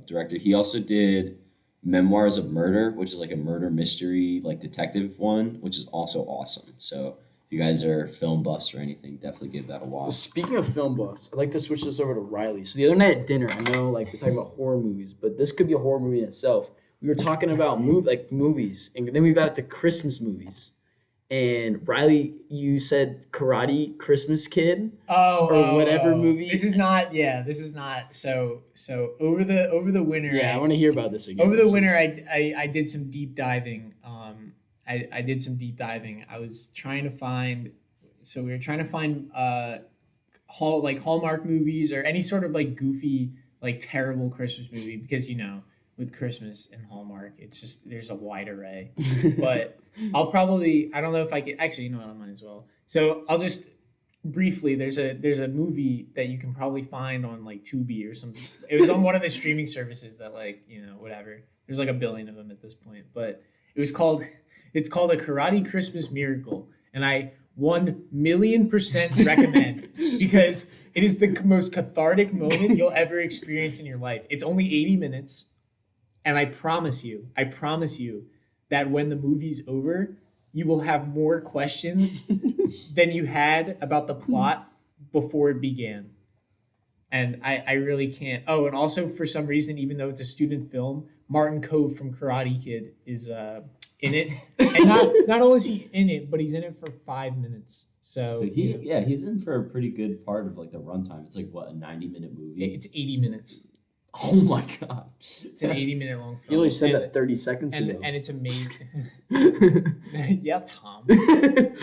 director. He also did Memoirs of Murder, which is like a murder mystery, like detective one, which is also awesome. So if you guys are film buffs or anything, definitely give that a Well, watch. speaking of film buffs, I'd like to switch this over to Riley. So the other night at dinner, I know like we're talking about horror movies, but this could be a horror movie in itself. We were talking about movies, and then we got it to Christmas movies. And Riley, you said Karate Christmas Kid or whatever movie. This is not. So over the winter. Yeah, I want to hear about this again. Over the winter, I did some deep diving. I did some deep diving. I was trying to find. So we were trying to find Hallmark movies or any sort of like goofy, like terrible Christmas movie because with Christmas and Hallmark, it's just there's a wide array. But I'll probably I don't know if I could actually I might as well. So I'll just briefly there's a movie that you can probably find on like Tubi or something. It was on one of the streaming services that whatever. There's like a billion of them at this point, but it's called A Karate Christmas Miracle, and I 1,000,000% recommend because it is the most cathartic moment you'll ever experience in your life. It's only 80 minutes. And I promise you that when the movie's over, you will have more questions than you had about the plot before it began. And I really can't. Oh, and also for some reason, even though it's a student film, Martin Kove from Karate Kid is in it. And not only is he in it, but he's in it for 5 minutes. So he's in for a pretty good part of like the runtime. It's like what, a 90-minute movie? It's 80 minutes. Oh my god. It's an 80-minute long film. You only said and, that 30 seconds ago. and it's amazing. Yeah, Tom.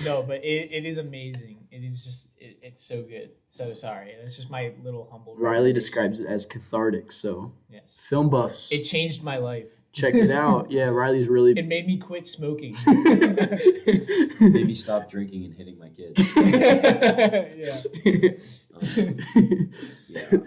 No, but it is amazing. It is just it's so good. So sorry. It's just my little humble. Riley describes it as cathartic. So Yes. film buffs, It changed my life. check it out. Yeah, Riley's really. It made me quit smoking. Maybe stop drinking and hitting my kids. Yeah. Yeah.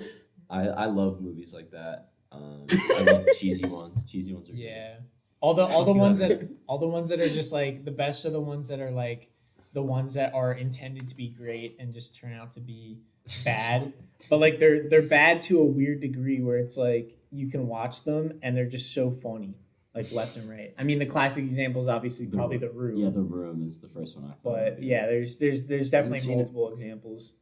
I love movies like that. I love cheesy ones. Cheesy ones are good. Yeah. All the ones that are just like the best are the ones that are like the ones that are intended to be great and just turn out to be bad. But like they're bad to a weird degree where it's like you can watch them and they're just so funny, like left and right. I mean, the classic example is obviously probably The Room. Yeah, The Room is the first one I thought. But yeah, there's definitely seen it. multiple examples.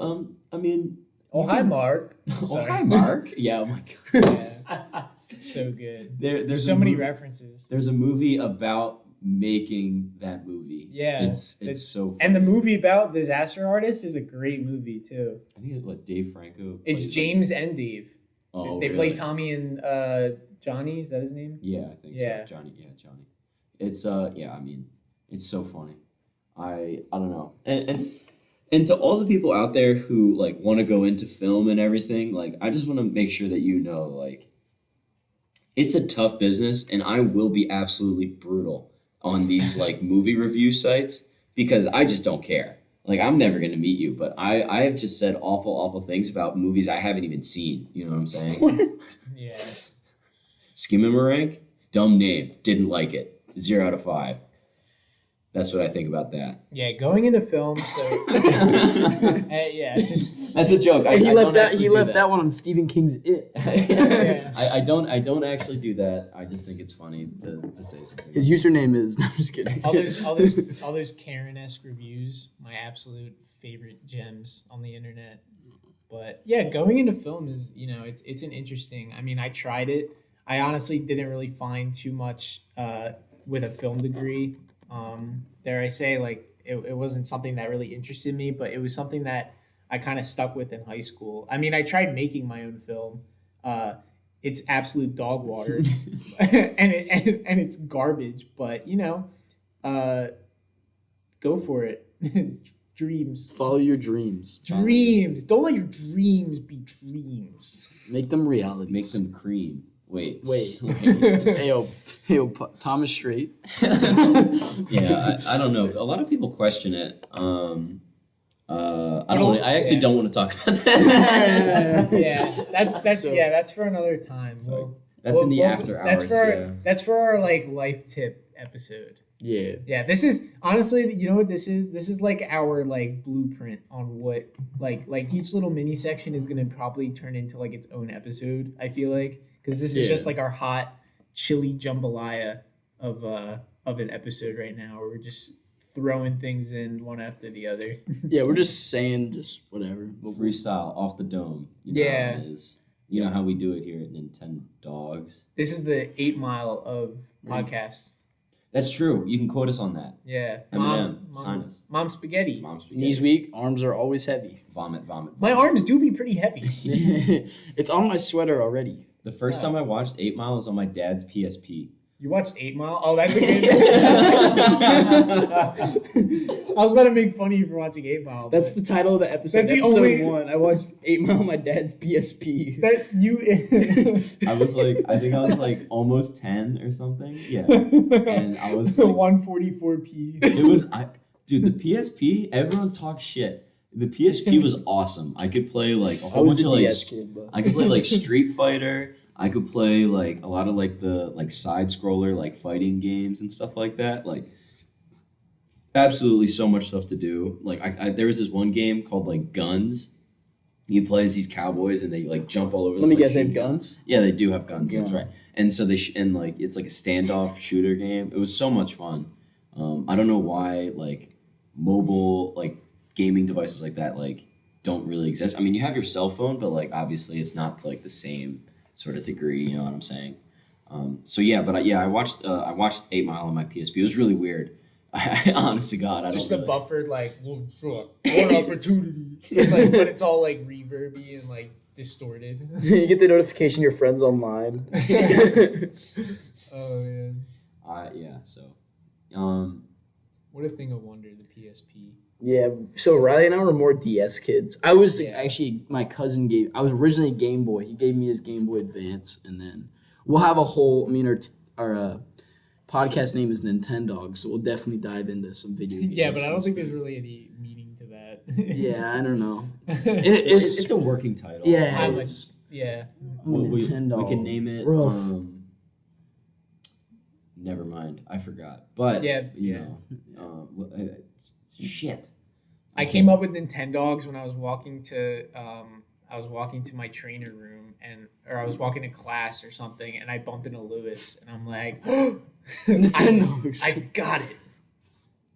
I mean. Oh, hi, Mark. Oh, Sorry. hi, Mark. Yeah, oh my god. Yeah. It's so good. There's so a many mo- references. There's a movie about making that movie. Yeah, It's so funny. And the movie about Disaster Artist is a great movie too. I think it's what Dave Franco. It's plays, James and Dave. Oh, They really? play Tommy and Johnny. Is that his name? Yeah, I think Yeah. so. Johnny. Yeah, Johnny. It's yeah. I mean, it's so funny. I don't know. And to all the people out there who like want to go into film and everything, like I just want to make sure that you know, like, it's a tough business, and I will be absolutely brutal on these like movie review sites because I just don't care. Like I'm never gonna meet you, but I have just said awful things about movies I haven't even seen. You know what I'm saying? Yeah. Skimmerrank, dumb name, didn't like it. 0 out of 5. That's what I think about that. Yeah, going into film, so yeah, just That's a joke. He left don't that. actually He do left that one on Stephen King's It. Yeah. I don't actually do that. I just think it's funny to say something. His username is. No, I'm just kidding. all those Karen-esque reviews, my absolute favorite gems on the internet. But yeah, going into film is, it's an interesting. I mean, I tried it. I honestly didn't really find too much with a film degree. Dare I say, like it wasn't something that really interested me, but it was something that I kind of stuck with in high school. I mean, I tried making my own film. It's absolute dog water, and it's garbage. But go for it. Dreams. Follow your dreams. Dreams. Don't let your dreams be dreams. Make them reality. Make them cream. Wait. Hey, Thomas Straight. Yeah, I don't know. A lot of people question it. I actually don't want to talk about that. Yeah, that's for another time. That's in the after hours. That's for our like life tip episode. Yeah. Yeah, this is honestly, you know what this is? This is like our like blueprint on what like each little mini section is gonna probably turn into like its own episode. I feel like because this is just like our hot chili jambalaya of an episode right now, where we're just throwing things in one after the other. Yeah, we're just saying just whatever. We'll freestyle off the dome. You know how it is. You know how we do it here at Nintendawgs. This is the 8 Mile of podcasts. That's true. You can quote us on that. Yeah. Sign us. Mom spaghetti. Mom spaghetti. Knees weak, arms are always heavy. Vomit. My arms do be pretty heavy. It's on my sweater already. The first time I watched 8 Mile was on my dad's PSP. You watched 8 Mile? Oh, that's a good. I was about to make fun of you for watching 8 Mile. That's the title of the episode. That's the episode only 1. I watched 8 Mile on my dad's PSP. That you. I think I was like almost 10 or something. Yeah. And I was the like, 144p. it was dude, the PSP, everyone talks shit. The PSP was awesome. I could play like a I whole was bunch a of like DS kid, but I could play like Street Fighter. I could play like a lot of like the like side scroller like fighting games and stuff like that. Like absolutely so much stuff to do. Like I there was this one game called like Guns. You play as these cowboys and they like jump all over. let me like, guess, they have shooting guns? Yeah, they do have guns. That's Yeah. right. And so and like it's like a standoff shooter game. It was so much fun. I don't know why like mobile like gaming devices like that like don't really exist. I mean, you have your cell phone, but like obviously it's not to like the same sort of degree. You know what I'm saying? I watched 8 Mile on my PSP. It was really weird. I honest to God, I Just don't. the Really... buffered like, well, sure, what opportunity. It's like, but it's all like reverby and like distorted. You get the notification your friend's online. Oh man. Yeah. So, What a thing of wonder, the PSP. Yeah, so Riley and I were more DS kids. I was Yeah. actually, my cousin I was originally Game Boy. He gave me his Game Boy Advance, and then we'll have our podcast name is Nintendawgs, so we'll definitely dive into some video games. Yeah, but I don't and think there's stuff. really any meaning to that. Yeah, I don't know. it's a working title. Yeah, I'm like, it's yeah. We Nintendo. can name it. Rough. Never mind. I forgot. But Yeah, you know, shit. I came up with Nintendawgs when I was walking to my trainer room or I was walking to class or something, and I bumped into Lewis, and I'm like, Nintendawgs. I got it.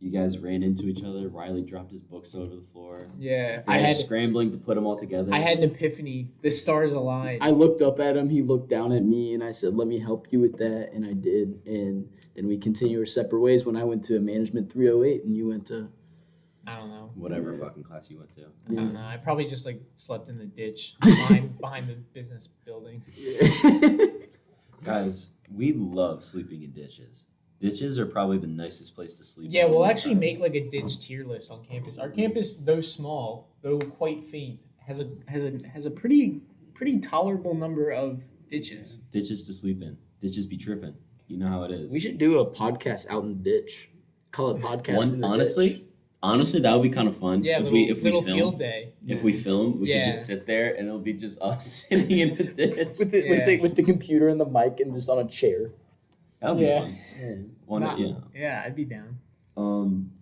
You guys ran into each other. Riley dropped his books over the floor. Yeah, I had scrambling to put them all together. I had an epiphany. The stars aligned. I looked up at him, he looked down at me, and I said, let me help you with that, and I did. And then we continue our separate ways when I went to Management 308 and you went to... I don't know. Whatever fucking class you went to. I don't know. I probably just slept in the ditch behind the business building. Guys, we love sleeping in ditches. Ditches are probably the nicest place to sleep. Yeah, on we'll in actually the make like a ditch tier list on campus. Our campus, though small, though quite faint, has a pretty tolerable number of ditches. ditches to sleep in. Ditches be tripping. You know how it is. We should do a podcast out in the ditch. Call it podcast in the ditch. Honestly, that would be kind of fun. Yeah, if little we film, field day. If we film, we Yeah. could just sit there and it'll be just us sitting in the ditch. with the computer and the mic and just on a chair. That would be Yeah. fun. Yeah, I'd be down.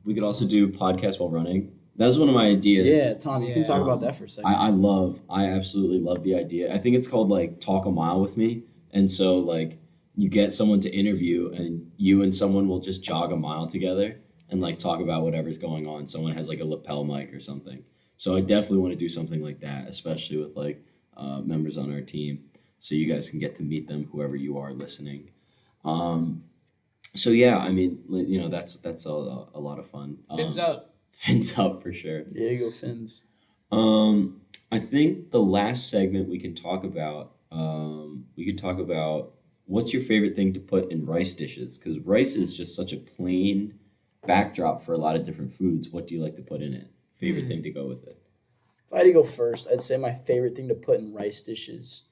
We could also do podcast while running. That was one of my ideas. Yeah, Tom, you can Yeah. talk about that for a second. I absolutely love the idea. I think it's called like Talk a Mile with Me. And so like you get someone to interview and you and someone will just jog a mile together and like talk about whatever's going on. Someone has like a lapel mic or something. So I definitely want to do something like that, especially with like members on our team. So you guys can get to meet them, whoever you are listening. So yeah, I mean, you know, that's a lot of fun. Fins up. Fins up for sure. There you go, Fins. I think the last segment we could talk about what's your favorite thing to put in rice dishes? Because rice is just such a plain backdrop for a lot of different foods. What do you like to put in it? Favorite thing to go with it? If I had to go first, I'd say my favorite thing to put in rice dishes.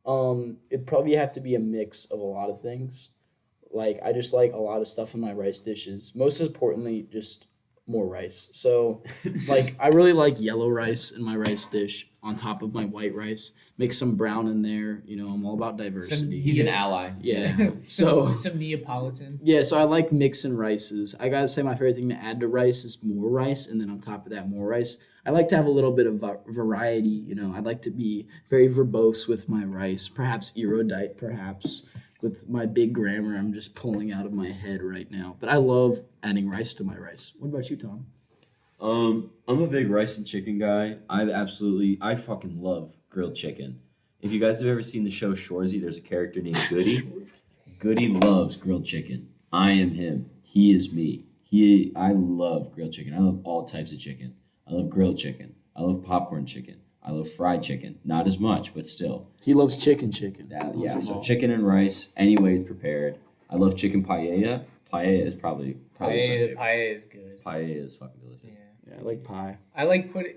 It'd probably have to be a mix of a lot of things. Like, I just like a lot of stuff in my rice dishes. Most importantly, just more rice. So, like, I really like yellow rice in my rice dish on top of my white rice. Mix some brown in there. You know, I'm all about diversity. He's an ally. Yeah. So some Neapolitan. yeah, so I like mixing rices. I gotta say my favorite thing to add to rice is more rice, and then on top of that, more rice. I like to have a little bit of variety. You know, I'd like to be very verbose with my rice, perhaps erudite, perhaps with my big grammar I'm just pulling out of my head right now. But I love adding rice to my rice. What about you, Tom? I'm a big rice and chicken guy. I fucking love grilled chicken. If you guys have ever seen the show Shoresy, there's a character named Goody. Goody loves grilled chicken. I am him. He is me. I love grilled chicken. I love all types of chicken. I love grilled chicken. I love popcorn chicken. I love fried chicken. Not as much, but still. He loves chicken. Yeah, so chicken and rice, any way it's prepared. I love chicken paella. Paella is probably Paella is good. Paella is fucking delicious. Yeah, I like pie. I like putting.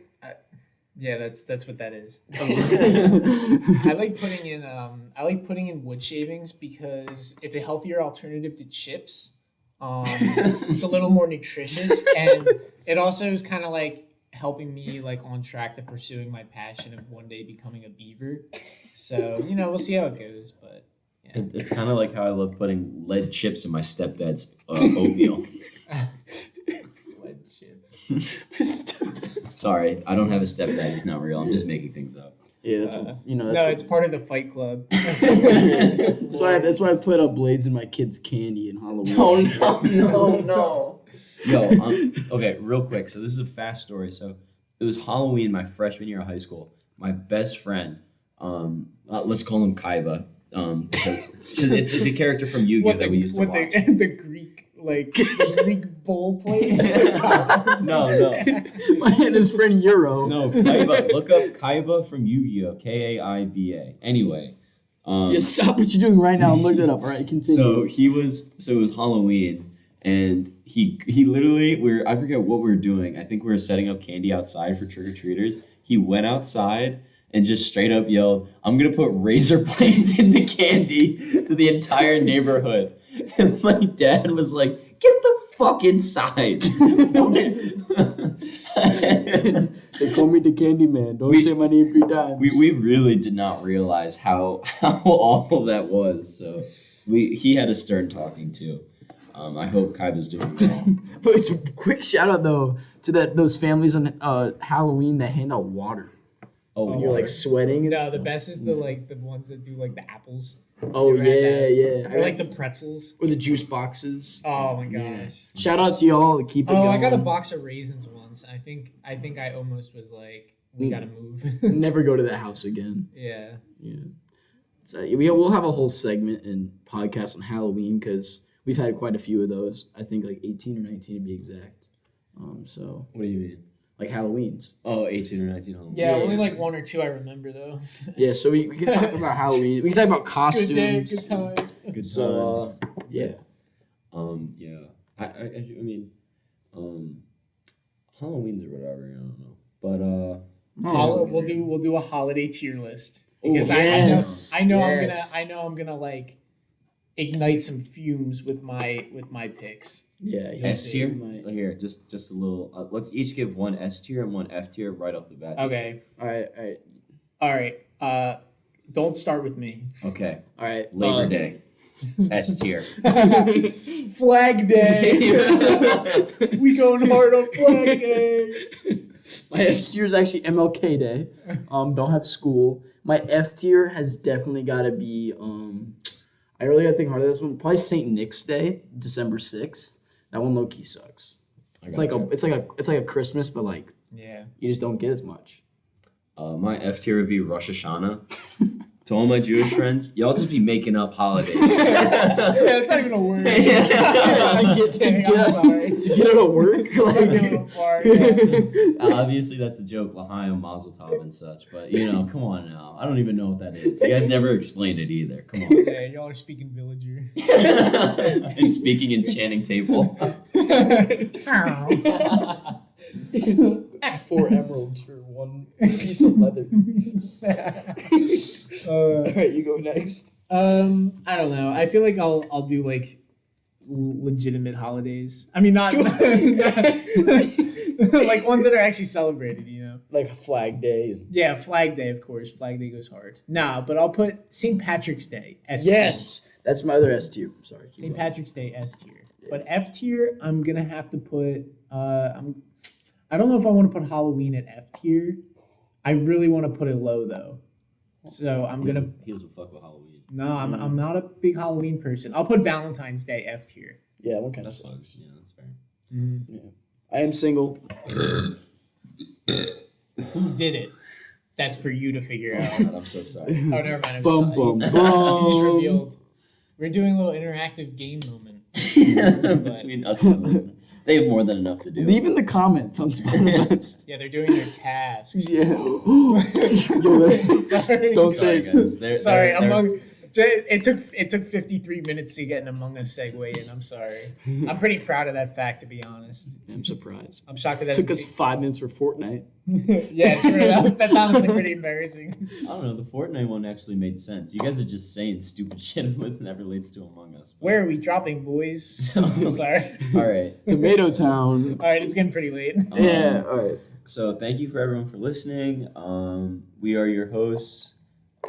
Yeah, that's what that is. I like putting in wood shavings because it's a healthier alternative to chips. It's a little more nutritious, and it also is kind of like helping me like on track to pursuing my passion of one day becoming a beaver. So we'll see how it goes, but yeah. It's kind of like how I love putting lead chips in my stepdad's oatmeal. Lead chips. Sorry. Sorry, I don't have a stepdad. He's not real. I'm just making things up. Yeah, that's it's part of the Fight Club. that's why I put up blades in my kids' candy in Halloween. No. Yo, okay, real quick. So this is a fast story. So it was Halloween my freshman year of high school. My best friend, let's call him Kaiba, because it's a character from Yu-Gi-Oh that we used to watch. The Greek like the Greek bowl place? No. And his friend Euro. No, Kaiba. Look up Kaiba from Yu-Gi-Oh! Kaiba. Anyway. Yeah, stop what you're doing right now and look that up. All right, continue. So it was Halloween, and he literally I forget what we were doing. I think we were setting up candy outside for trick-or-treaters. He went outside and just straight up yelled, "I'm gonna put razor blades in the candy," to the entire neighborhood. And my dad was like, "Get the fuck inside." They call me the Candy Man. Don't say my name 3 times. We really did not realize how awful that was. So he had a stern talking to. I hope Kaiba's doing well. But it's a quick shout out though to those families on Halloween that hand out water. When you're like sweating. No, the best is the ones that do like the apples. Oh yeah. Or like the pretzels. Or the juice boxes. Oh my gosh. Yeah. Shout out to y'all to keep it going. I got a box of raisins once. I think I almost was like, we gotta move. Never go to that house again. Yeah. So we'll have a whole segment and podcast on Halloween because we've had quite a few of those. I think like 18 or 19 to be exact. So What do you mean? like Halloween's. Oh, 18 or 19 Halloween. Yeah, only like 1 or 2 I remember though. Yeah, so we can talk about Halloween. We can talk about costumes. Good day, good times. Good times. So yeah. Yeah. I mean, Halloween's or whatever. I don't know. But We'll do a holiday tier list Ooh, because yes, I know yes. I'm gonna like ignite some fumes with my picks. Yeah. S tier. Here, just a little. Let's each give one S tier and one F tier right off the bat. Okay. All right. Don't start with me. Okay. All right. Labor Day. S tier. Flag Day. We going hard on Flag Day. My S tier is actually MLK Day. Don't have school. My F tier has definitely got to be. I really got to think hard of this one. Probably St. Nick's Day, December 6th. That one low key sucks. It's like a Christmas, but like you just don't get as much. My F tier would be Rosh Hashanah. To all my Jewish friends, y'all just be making up holidays. It's not even a word. To get out of work. Obviously, that's a joke, L'chaim, Mazel Tov, and such. But come on now. I don't even know what that is. You guys never explained it either. Come on. Yeah, y'all are speaking villager. And speaking in Channing Table. 4 emeralds for 1 piece of leather. All right, you go next. I don't know. I feel like I'll do like legitimate holidays. I mean, not like ones that are actually celebrated. Like Flag Day. Yeah, Flag Day, of course. Flag Day goes hard. Nah, but I'll put St. Patrick's Day S tier. Yes, that's my other S tier. Sorry. St. Patrick's Day S tier. But F tier, I'm gonna have to put. I don't know if I want to put Halloween at F tier. I really want to put it low though. So I'm gonna. He doesn't fuck with Halloween. No, I'm not a big Halloween person. I'll put Valentine's Day F tier. Yeah, what kind That of sucks. Yeah, that's fair. Mm-hmm. Yeah. I am single. Who did it? That's for you to figure out. God, I'm so sorry. Oh, never mind. Bum bum You just bum. revealed. We're doing a little interactive game moment. Between us and the listener. They have more than enough to do. Leave in the comments on Spotify. Yeah, they're doing their tasks. Yeah. Sorry. Don't Sorry, say. guys. Sorry, it took 53 minutes to get an Among Us segue in. I'm sorry. I'm pretty proud of that fact, to be honest. I'm surprised. I'm shocked that It took us 5 minutes for Fortnite. Yeah, true. That's honestly pretty embarrassing. I don't know. The Fortnite one actually made sense. You guys are just saying stupid shit with that relates to Among Us. But... Where are we dropping, boys? I'm sorry. All right. Tomato Town. All right, it's getting pretty late. Yeah. All right. So thank you for everyone for listening. We are your hosts,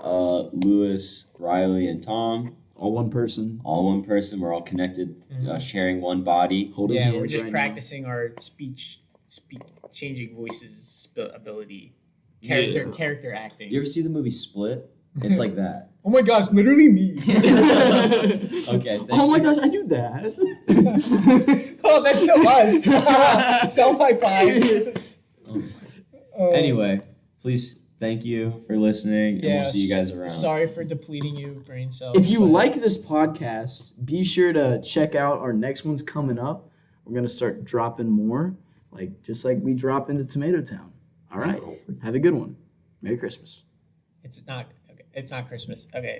Lewis, Riley, and Tom. All one person. All one person. We're all connected, sharing one body. Holding Yeah, hands we're just right practicing our changing voices ability, character acting. You ever see the movie Split? It's like that. Oh my gosh, literally me. Okay. Oh my gosh, I do that. Oh, that's so us. Self high five. Anyway, please thank you for listening, and we'll see you guys around. Sorry for depleting you of brain cells. If you like this podcast, be sure to check out our next one's coming up. We're gonna start dropping more, just like we drop into Tomato Town. All right, have a good one. Merry Christmas. It's not Christmas. Okay.